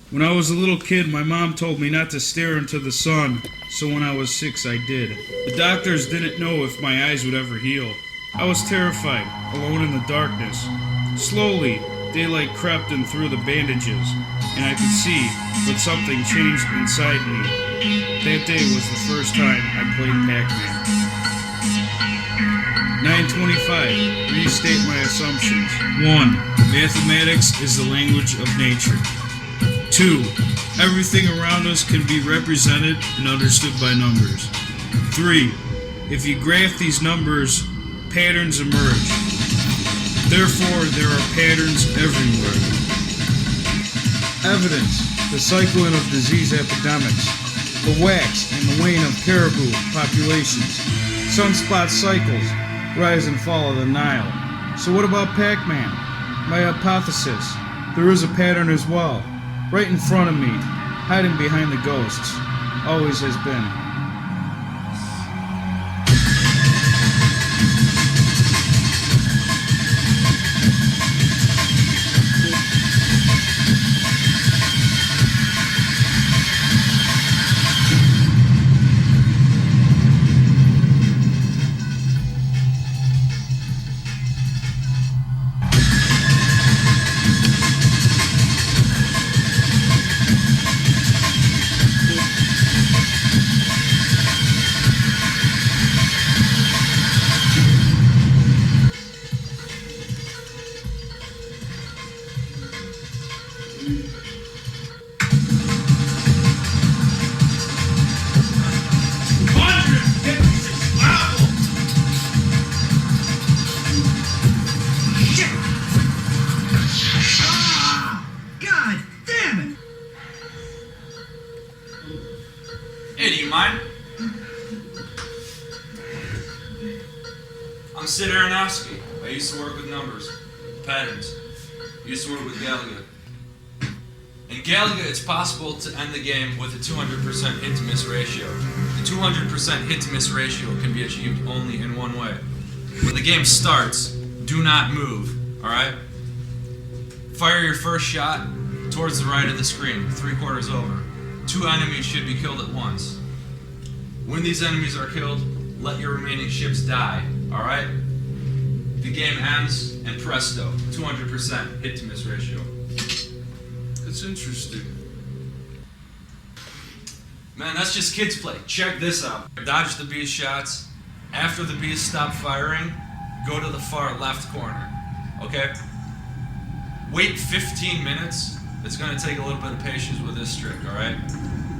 When I was a little kid, my mom told me not to stare into the sun, so when I was 6, I did. The doctors didn't know if my eyes would ever heal. I was terrified, alone in the darkness. Slowly, daylight crept in through the bandages, and I could see, but something changed inside me. That day was the first time I played Pac-Man. 925. Restate my assumptions. 1. Mathematics is the language of nature. 2. Everything around us can be represented and understood by numbers. 3. If you graph these numbers, patterns emerge. Therefore, there are patterns everywhere. Evidence, the cycling of disease epidemics, the wax and the wane of caribou populations, sunspot cycles, rise and fall of the Nile. So what about Pac-Man? My hypothesis, there is a pattern as well. Right in front of me, hiding behind the ghosts. Always has been. Hey, do you mind? I'm Sid Aronofsky. I used to work with numbers, patterns. I used to work with Galaga. In Galaga, it's possible to end the game with a 200% hit to miss ratio. The 200% hit to miss ratio can be achieved only in one way. When the game starts, do not move, alright? Fire your first shot towards the right of the screen, 3/4 over. 2 enemies should be killed at once. When these enemies are killed, let your remaining ships die, alright? The game ends, and presto, 200% hit to miss ratio. That's interesting. Man, that's just kids play. Check this out. Dodge the beast shots. After the beast stop firing, go to the far left corner, okay? Wait 15 minutes. It's going to take a little bit of patience with this trick, alright?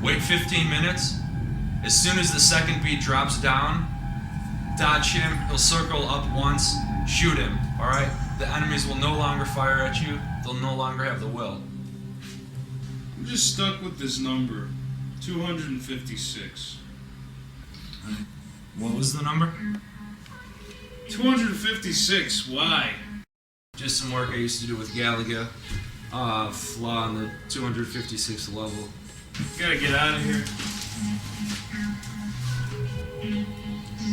Wait 15 minutes. As soon as the second beat drops down, dodge him. He'll circle up once. Shoot him, alright? The enemies will no longer fire at you. They'll no longer have the will. I'm just stuck with this number. 256. What was the number? 256, why? Just some work I used to do with Galaga. Flaw on the 256th level. Gotta get out of here.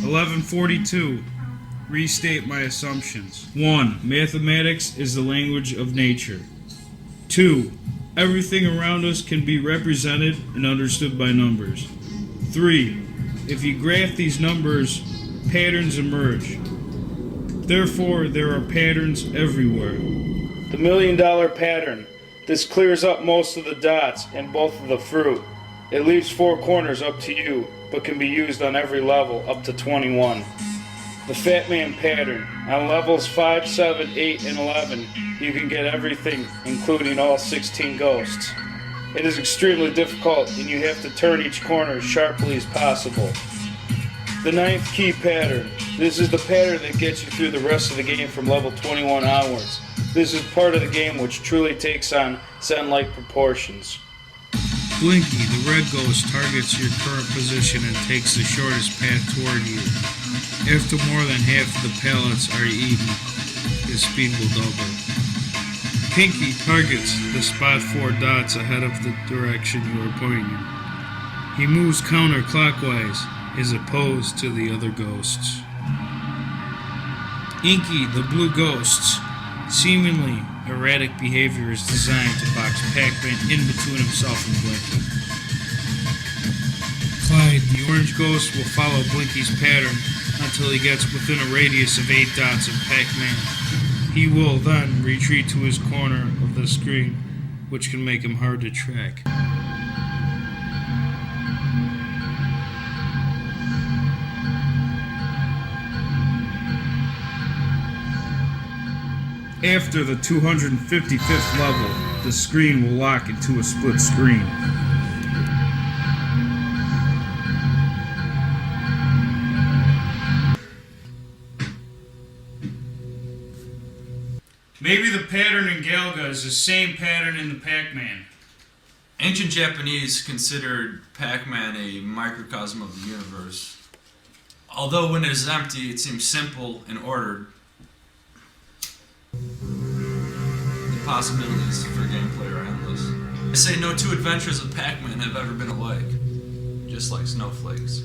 1142. Restate my assumptions. 1. Mathematics is the language of nature. 2. Everything around us can be represented and understood by numbers. 3. If you graph these numbers, patterns emerge. Therefore, there are patterns everywhere. The $1 million pattern. This clears up most of the dots and both of the fruit. It leaves 4 corners up to you, but can be used on every level up to 21. The Fat Man pattern. On levels 5, 7, 8, and 11, you can get everything, including all 16 ghosts. It is extremely difficult, and you have to turn each corner as sharply as possible. The 9th key pattern. This is the pattern that gets you through the rest of the game from level 21 onwards. This is part of the game which truly takes on Zen-like proportions. Blinky, the red ghost, targets your current position and takes the shortest path toward you. After more than half of the pallets are eaten, his speed will double. Pinky targets the spot 4 dots ahead of the direction you are pointing. He moves counterclockwise as opposed to the other ghosts. Inky, the blue ghosts, seemingly erratic behavior is designed to box Pac-Man in between himself and Blinky. Clyde, the orange ghost, will follow Blinky's pattern until he gets within a radius of 8 dots of Pac-Man. He will then retreat to his corner of the screen, which can make him hard to track. After the 255th level, the screen will lock into a split screen. Maybe the pattern in Galaga is the same pattern in the Pac-Man. Ancient Japanese considered Pac-Man a microcosm of the universe. Although when it is empty, it seems simple and ordered. The possibilities for gameplay are endless. I say no two adventures of Pac-Man have ever been alike, just like snowflakes.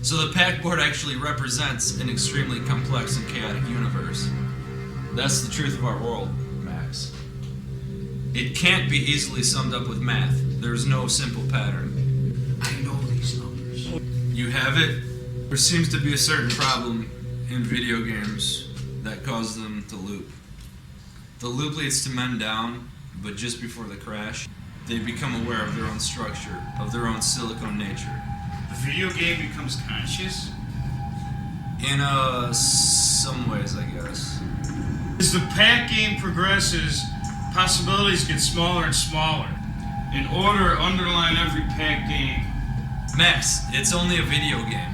So the Pac-board actually represents an extremely complex and chaotic universe. That's the truth of our world, Max. It can't be easily summed up with math. There's no simple pattern. I know these numbers. You have it. There seems to be a certain problem in video games that cause them to loop. The loop leads to men down, but just before the crash, they become aware of their own structure, of their own silicone nature. The video game becomes conscious? In some ways, I guess. As the Pac game progresses, possibilities get smaller and smaller. In order to underline every Pac game. Max, it's only a video game.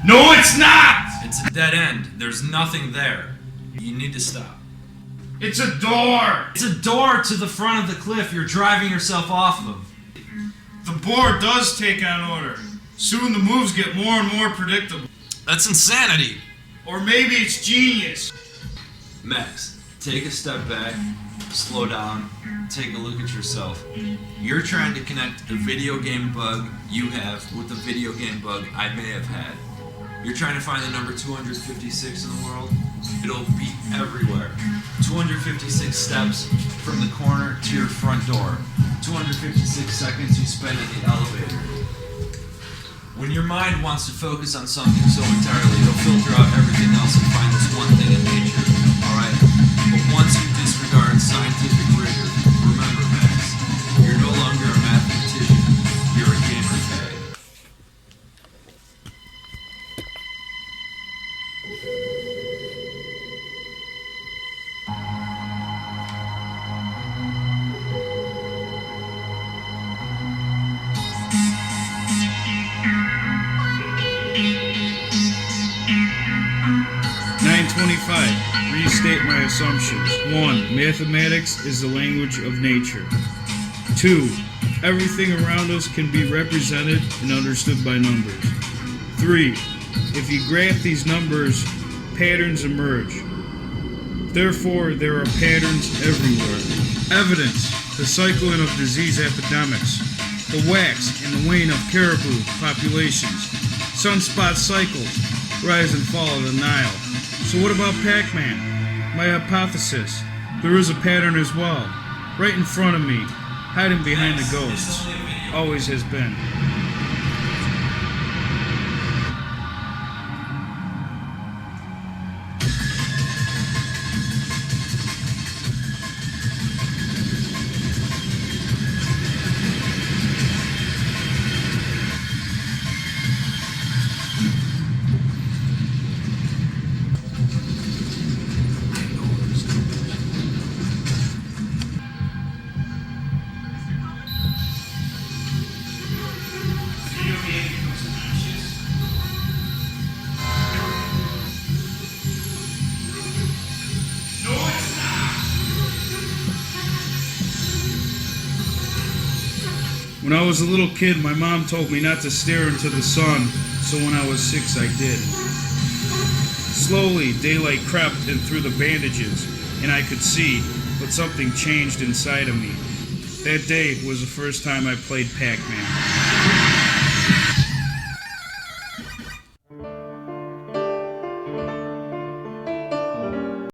No, it's not! It's a dead end. There's nothing there. You need to stop. It's a door! It's a door to the front of the cliff you're driving yourself off of. The board does take on order. Soon the moves get more and more predictable. That's insanity. Or maybe it's genius. Max, take a step back, slow down, take a look at yourself. You're trying to connect a video game bug you have with a video game bug I may have had. You're trying to find the number 256 in the world? It'll be everywhere. 256 steps from the corner to your front door. 256 seconds you spend in the elevator. When your mind wants to focus on something so entirely, it'll filter out everything else and find this one thing in nature. Alright? But once you disregard scientific rigor, remember, Max, you're no longer a mathematician. You're a gamer tag. Restate my assumptions. 1. Mathematics is the language of nature. 2. Everything around us can be represented and understood by numbers. 3. If you graph these numbers, patterns emerge. Therefore, there are patterns everywhere. Evidence: the cycling of disease epidemics, the wax and the wane of caribou populations, sunspot cycles, rise and fall of the Nile. So what about Pac-Man? My hypothesis: there is a pattern as well, right in front of me, hiding behind the ghosts. Always has been. When I was a little kid, my mom told me not to stare into the sun, so when I was 6, I did. Slowly, daylight crept in through the bandages, and I could see, but something changed inside of me. That day was the first time I played Pac-Man.